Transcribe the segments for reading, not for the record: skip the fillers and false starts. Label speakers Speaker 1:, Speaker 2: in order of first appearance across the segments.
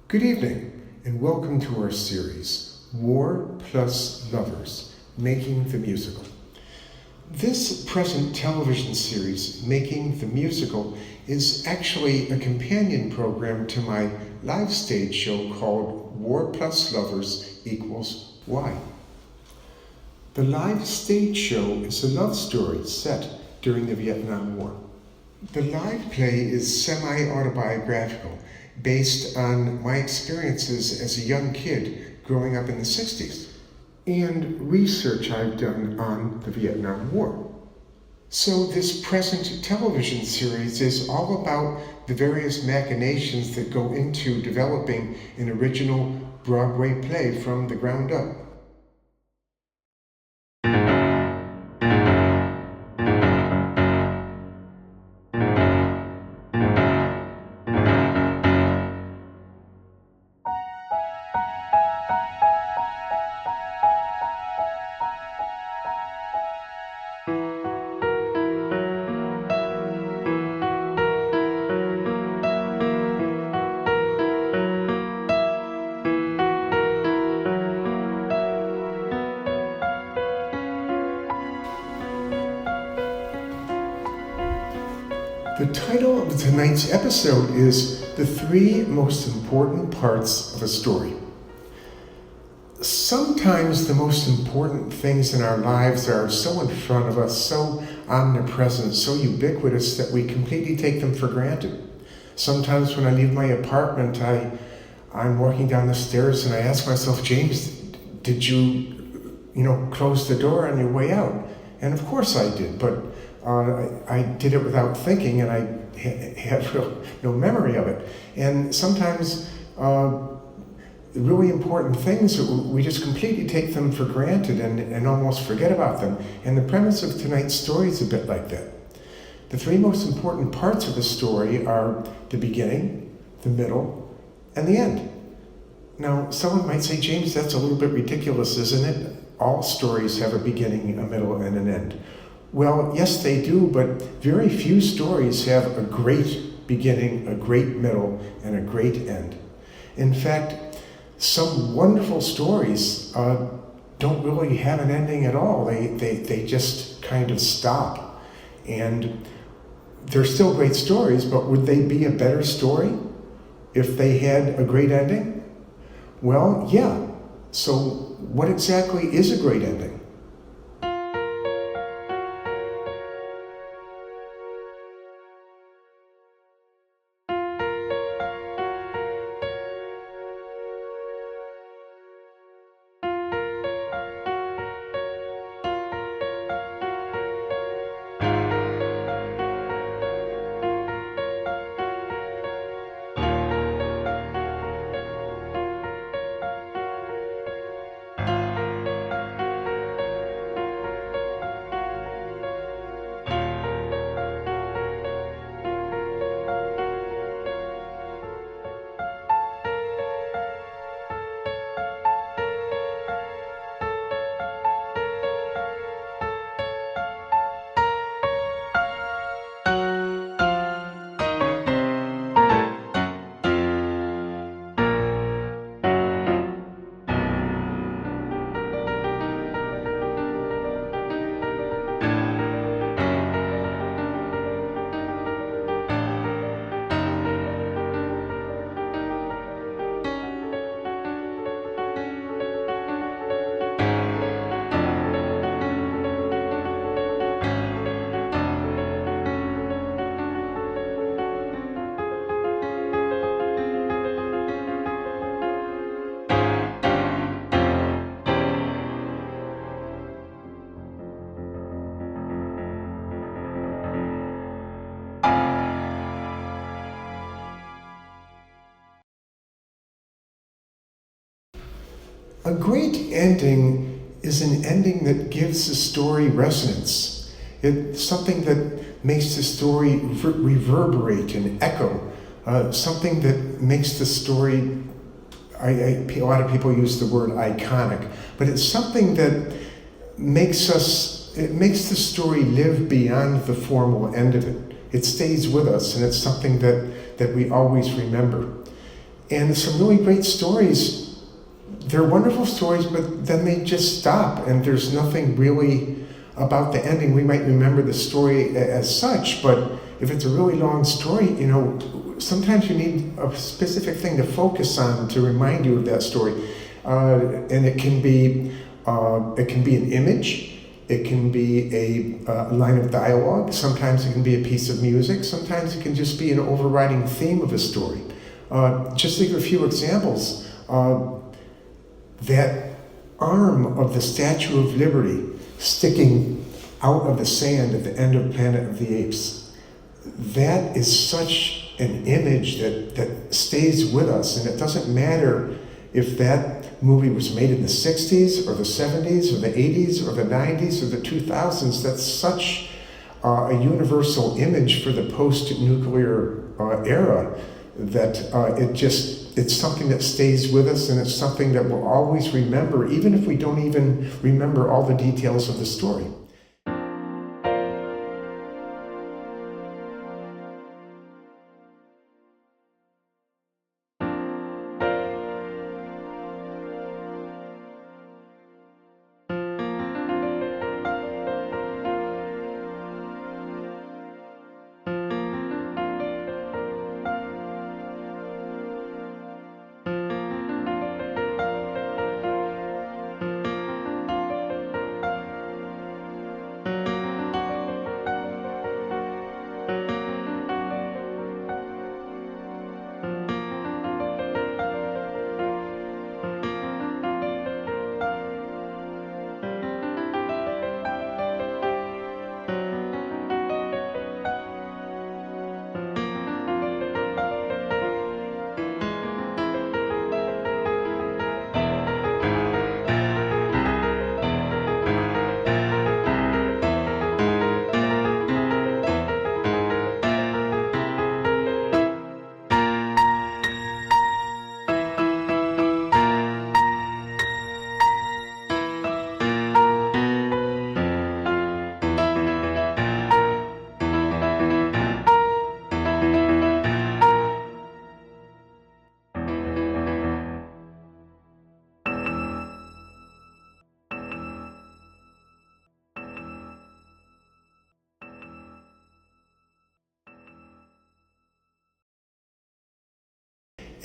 Speaker 1: Good evening, and welcome to our series, War plus Lovers, Making the Musical. This present television series, Making the Musical, is actually a companion program to my live stage show called War plus Lovers equals Why. The live stage show is a love story set during the Vietnam War. The live play is semi-autobiographical, based on my experiences as a young kid growing up in the 60s, and research I've done on the Vietnam War. So this present television series is all about the various machinations that go into developing an original Broadway play from the ground up. The title of tonight's episode is The Three Most Important Parts of a Story. Sometimes the most important things in our lives are so in front of us, so omnipresent, so ubiquitous that we completely take them for granted. Sometimes when I leave my apartment, I'm walking down the stairs and I ask myself, James, did you close the door on your way out? And of course I did, but I did it without thinking, and I had no memory of it. And sometimes really important things, we just completely take them for granted and almost forget about them. And the premise of tonight's story is a bit like that. The three most important parts of the story are the beginning, the middle, and the end. Now, someone might say, James, that's a little bit ridiculous, isn't it? All stories have a beginning, a middle, and an end. Well, yes, they do, but very few stories have a great beginning, a great middle, and a great end. In fact, some wonderful stories don't really have an ending at all. They just kind of stop. And they're still great stories, but would they be a better story if they had a great ending? Well, yeah. So what exactly is a great ending? A great ending is an ending that gives the story resonance. It's something that makes the story reverberate and echo. Something that makes the story, a lot of people use the word iconic, but it's something that makes the story live beyond the formal end of it. It stays with us, and it's something that we always remember. And some really great stories, they're wonderful stories, but then they just stop, and there's nothing really about the ending. We might remember the story as such, but if it's a really long story, you know, sometimes you need a specific thing to focus on to remind you of that story. And it can be an image, it can be a line of dialogue, sometimes it can be a piece of music, sometimes it can just be an overriding theme of a story. Just to give a few examples, that arm of the Statue of Liberty sticking out of the sand at the end of Planet of the Apes, that is such an image that stays with us, and it doesn't matter if that movie was made in the 60s or the 70s or the 80s or the 90s or the 2000s. That's such a universal image for the post-nuclear era that it's something that stays with us, and it's something that we'll always remember, even if we don't even remember all the details of the story.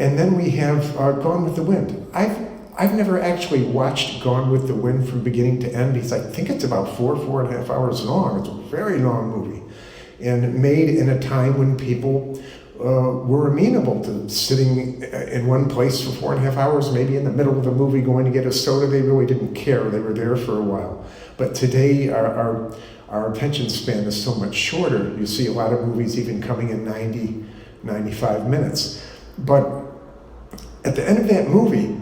Speaker 1: And then we have Gone with the Wind. I've never actually watched Gone with the Wind from beginning to end because I think it's about 4.5 hours long. It's a very long movie, and made in a time when people were amenable to sitting in one place for 4.5 hours, maybe in the middle of the movie going to get a soda. They really didn't care. They were there for a while. But today our attention span is so much shorter. You see a lot of movies even coming in 90, 95 minutes. But at the end of that movie,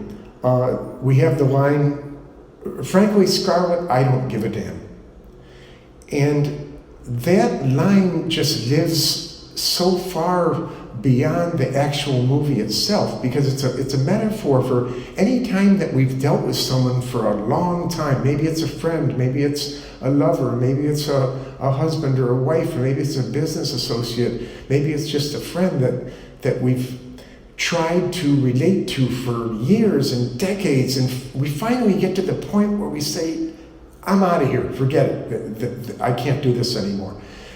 Speaker 1: we have the line, "Frankly, Scarlett, I don't give a damn." And that line just lives so far beyond the actual movie itself, because it's a metaphor for any time that we've dealt with someone for a long time. Maybe it's a friend, maybe it's a lover, maybe it's a husband or a wife, or maybe it's a business associate, maybe it's just a friend that we've tried to relate to for years and decades, and we finally get to the point where we say, I'm out of here, forget it, I can't do this anymore.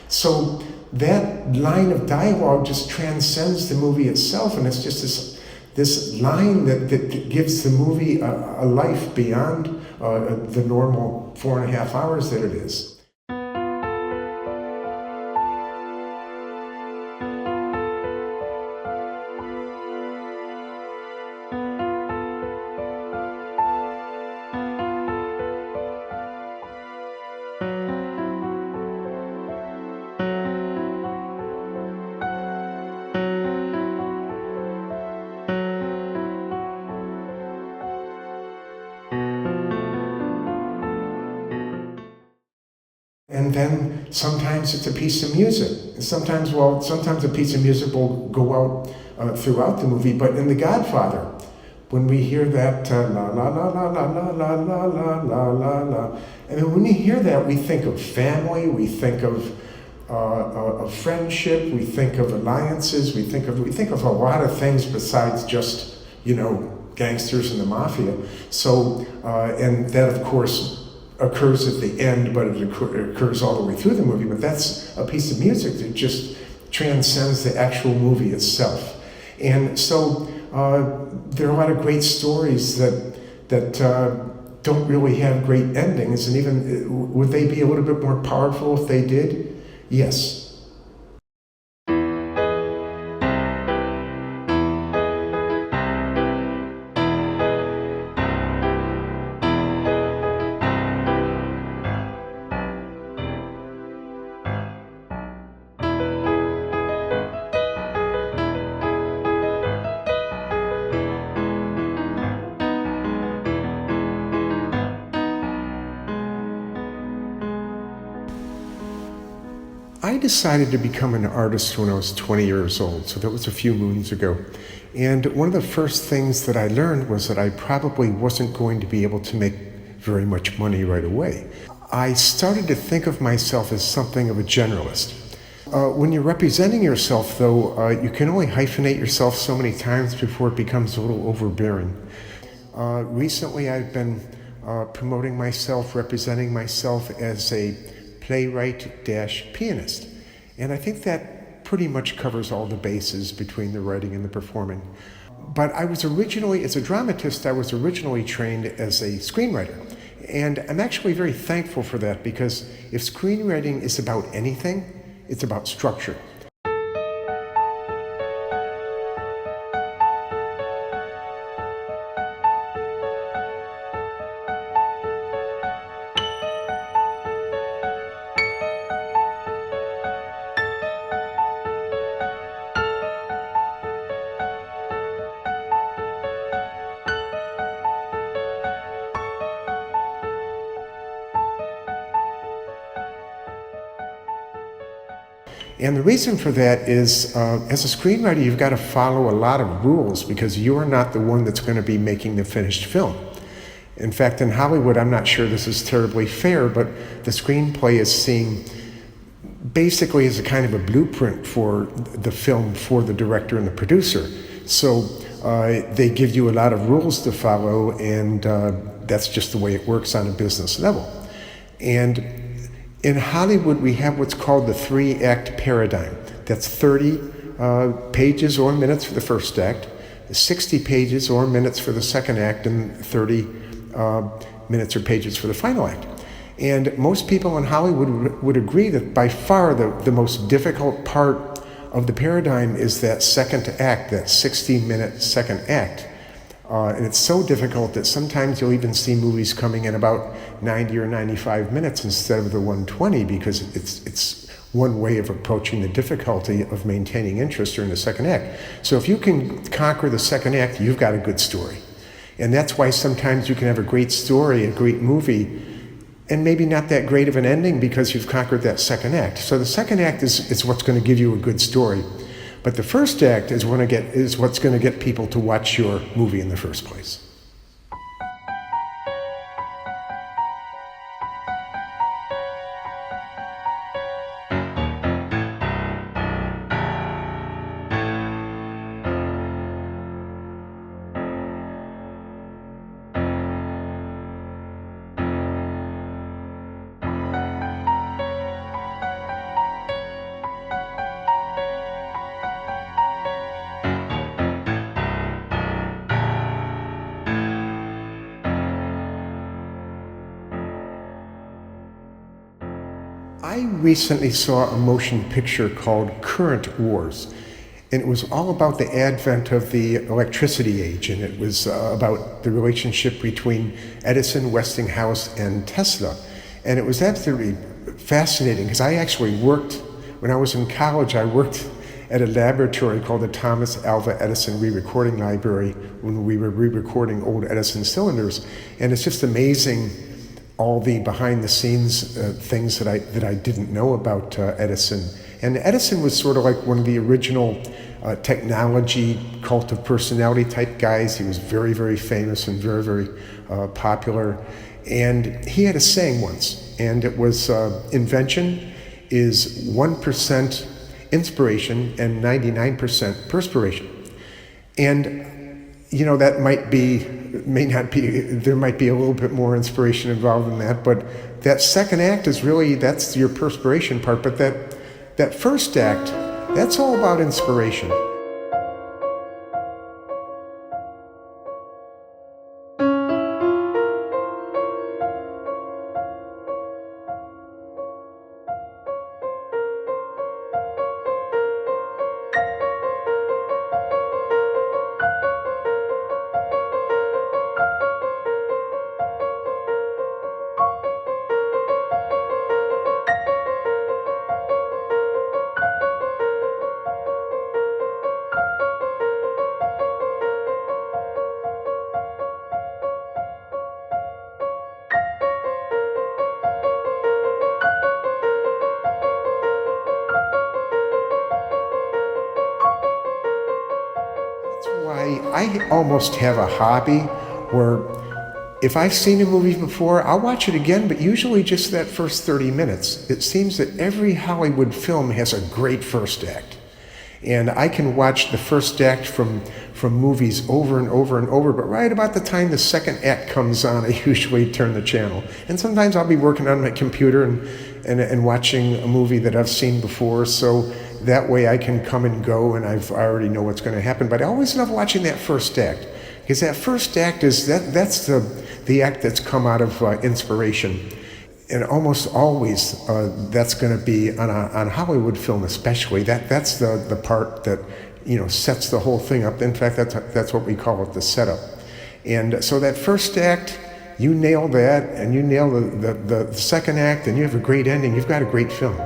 Speaker 1: So that line of dialogue just transcends the movie itself, and it's just this line that gives the movie a life beyond the normal 4.5 hours that it is. And then sometimes it's a piece of music. Sometimes a piece of music will go out throughout the movie, but in The Godfather, when we hear that la la la la la la la la la la la la, and then when we hear that, we think of family, we think of friendship, we think of alliances, we think of a lot of things besides just, gangsters and the mafia. So, and that of course occurs at the end, but it occurs all the way through the movie. But that's a piece of music that just transcends the actual movie itself. And so there are a lot of great stories that don't really have great endings, and even would they be a little bit more powerful if they did? Yes. I decided to become an artist when I was 20 years old, so that was a few moons ago. And one of the first things that I learned was that I probably wasn't going to be able to make very much money right away. I started to think of myself as something of a generalist. When you're representing yourself, though, you can only hyphenate yourself so many times before it becomes a little overbearing. Recently, I've been promoting myself, representing myself as a playwright-pianist. And I think that pretty much covers all the bases between the writing and the performing. But I was originally, as a dramatist, I was originally trained as a screenwriter. And I'm actually very thankful for that, because if screenwriting is about anything, it's about structure. And the reason for that is, as a screenwriter, you've got to follow a lot of rules, because you are not the one that's going to be making the finished film. In fact, in Hollywood, I'm not sure this is terribly fair, but the screenplay is seen basically as a kind of a blueprint for the film for the director and the producer. So they give you a lot of rules to follow, and that's just the way it works on a business level. And in Hollywood, we have what's called the 3-act paradigm. That's 30 pages or minutes for the first act, 60 pages or minutes for the second act, and 30 minutes or pages for the final act. And most people in Hollywood would agree that by far the most difficult part of the paradigm is that second act, that 60-minute second act. And it's so difficult that sometimes you'll even see movies coming in about 90 or 95 minutes instead of the 120, because it's one way of approaching the difficulty of maintaining interest during the second act. So if you can conquer the second act, you've got a good story. And that's why sometimes you can have a great story, a great movie, and maybe not that great of an ending because you've conquered that second act. So the second act is what's going to give you a good story. But the first act is what's going to get people to watch your movie in the first place. I recently saw a motion picture called Current Wars, and it was all about the advent of the electricity age, and it was about the relationship between Edison, Westinghouse, and Tesla. And it was absolutely fascinating, because I actually worked, when I was in college, I worked at a laboratory called the Thomas Alva Edison Re-Recording Library when we were re-recording old Edison cylinders. And it's just amazing all the behind-the-scenes things that I didn't know about Edison. And Edison was sort of like one of the original technology cult of personality type guys. He was very, very famous and very, very popular. And he had a saying once, and it was invention is 1% inspiration and 99% perspiration. And that may not be, there might be a little bit more inspiration involved in that, but that second act is really, that's your perspiration part, but that first act, that's all about inspiration. I almost have a hobby where if I've seen a movie before, I'll watch it again, but usually just that first 30 minutes. It seems that every Hollywood film has a great first act. And I can watch the first act from movies over and over and over, but right about the time the second act comes on, I usually turn the channel. And sometimes I'll be working on my computer and watching a movie that I've seen before, so that way I can come and go and I already know what's going to happen. But I always love watching that first act, because that first act is, that's the act that's come out of inspiration. And almost always that's going to be on a Hollywood film especially, that's the part that sets the whole thing up. In fact, that's what we call it, the setup. And so that first act, you nail that, and you nail the second act, and you have a great ending, you've got a great film.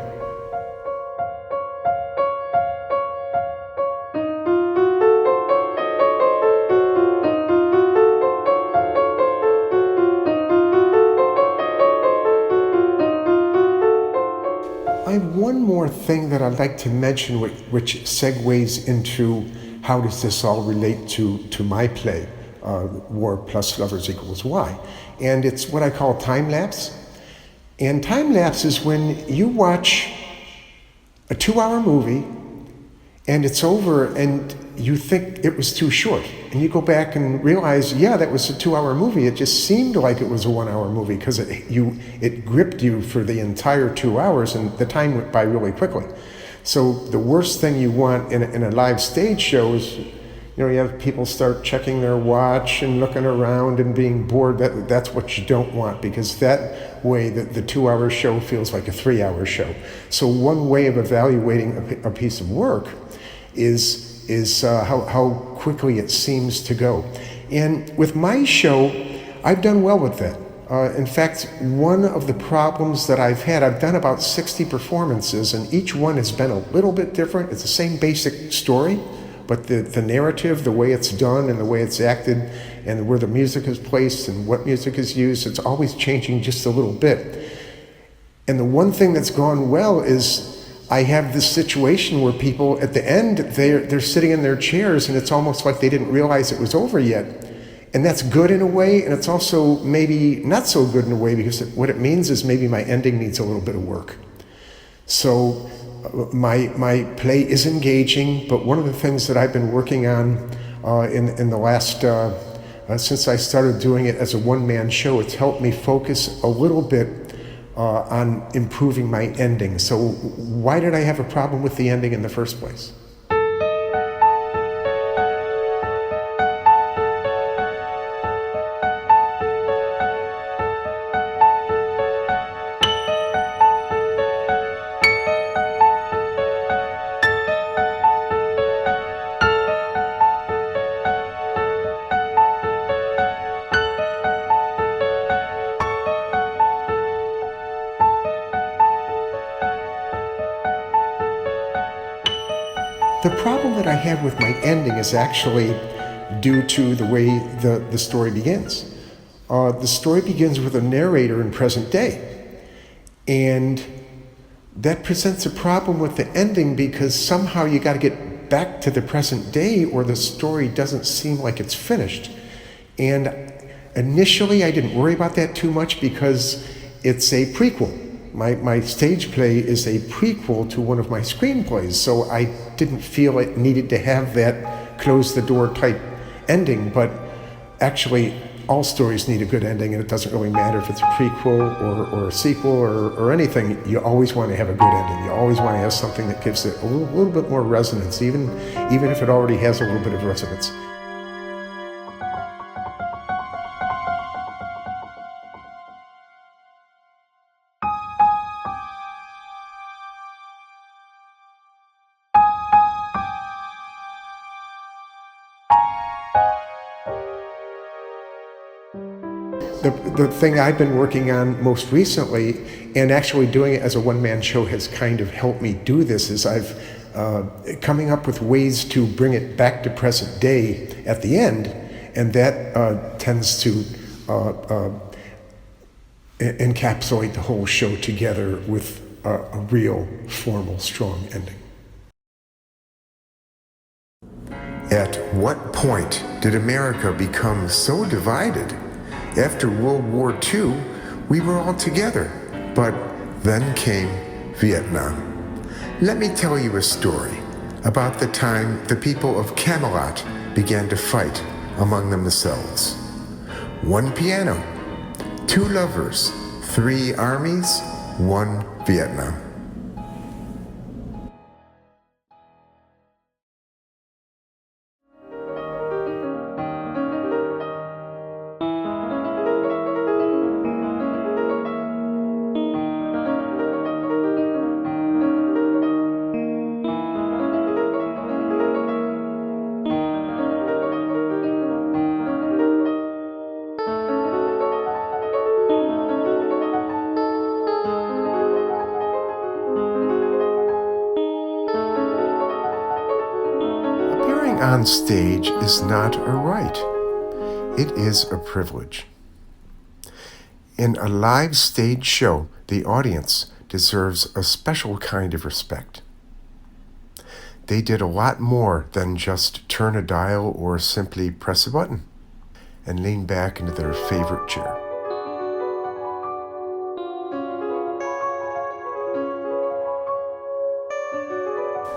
Speaker 1: One more thing that I'd like to mention, which segues into how does this all relate to my play, War plus Lovers equals Y. And it's what I call time lapse. And time lapse is when you watch a 2-hour movie and it's over and you think it was too short. And you go back and realize, yeah, that was a 2-hour movie. It just seemed like it was a 1-hour movie because it gripped you for the entire 2 hours, and the time went by really quickly. So the worst thing you want in a live stage show is, you have people start checking their watch and looking around and being bored. That's what you don't want, because that way the 2-hour show feels like a 3-hour show. So one way of evaluating a piece of work is how quickly it seems to go. And with my show, I've done well with that. In fact, one of the problems that I've done about 60 performances, and each one has been a little bit different. It's the same basic story, but the narrative, the way it's done and the way it's acted, and where the music is placed and what music is used, it's always changing just a little bit. And the one thing that's gone well is I have this situation where people at the end, they're sitting in their chairs and it's almost like they didn't realize it was over yet. And that's good in a way, and it's also maybe not so good in a way, because what it means is maybe my ending needs a little bit of work. So my play is engaging, but one of the things that I've been working on in the last, since I started doing it as a one-man show, it's helped me focus a little bit on improving my ending. So why did I have a problem with the ending in the first place? The problem that I have with my ending is actually due to the way the story begins. The story begins with a narrator in present day. And that presents a problem with the ending because somehow you got to get back to the present day or the story doesn't seem like it's finished. And initially I didn't worry about that too much because it's a prequel. My stage play is a prequel to one of my screenplays, so I didn't feel it needed to have that close the door type ending, but actually all stories need a good ending, and it doesn't really matter if it's a prequel or a sequel or anything. You always want to have a good ending. You always want to have something that gives it a little bit more resonance, even if it already has a little bit of resonance. The thing I've been working on most recently, and actually doing it as a one-man show has kind of helped me do this, is I've coming up with ways to bring it back to present day at the end, and that tends to encapsulate the whole show together with a real, formal, strong ending.
Speaker 2: At what point did America become so divided? After World War II, we were all together, but then came Vietnam. Let me tell you a story about the time the people of Camelot began to fight among themselves. One piano, two lovers, three armies, one Vietnam.
Speaker 1: On stage is not a right. It is a privilege. In a live stage show, the audience deserves a special kind of respect. They did a lot more than just turn a dial or simply press a button and lean back into their favorite chair.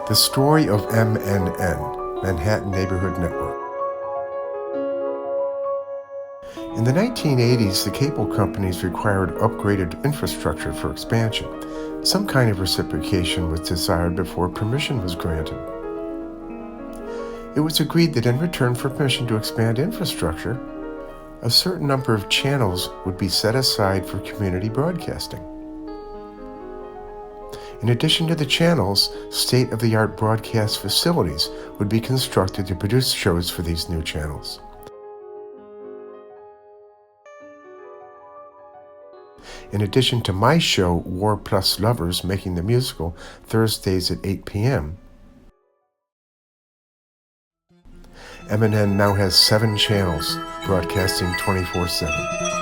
Speaker 1: The story of MNN, Manhattan Neighborhood Network. In the 1980s, the cable companies required upgraded infrastructure for expansion. Some kind of reciprocation was desired before permission was granted. It was agreed that in return for permission to expand infrastructure, a certain number of channels would be set aside for community broadcasting. In addition to the channels, state-of-the-art broadcast facilities would be constructed to produce shows for these new channels. In addition to my show, WAR+LOVERS-Making the Musical, Thursdays at 8 p.m., MNN now has 7 channels, broadcasting 24/7.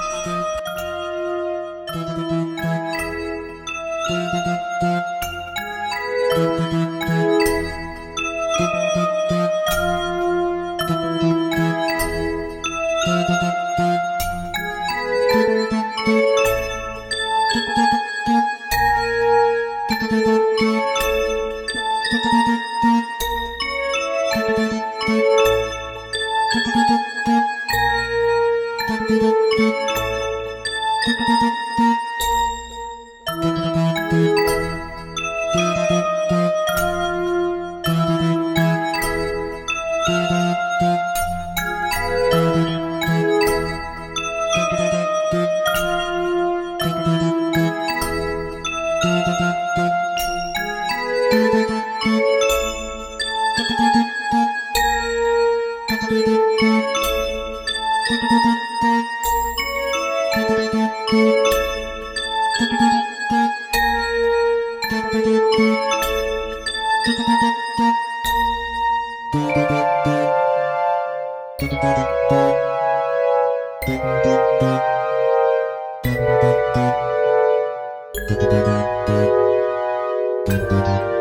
Speaker 2: Thank you.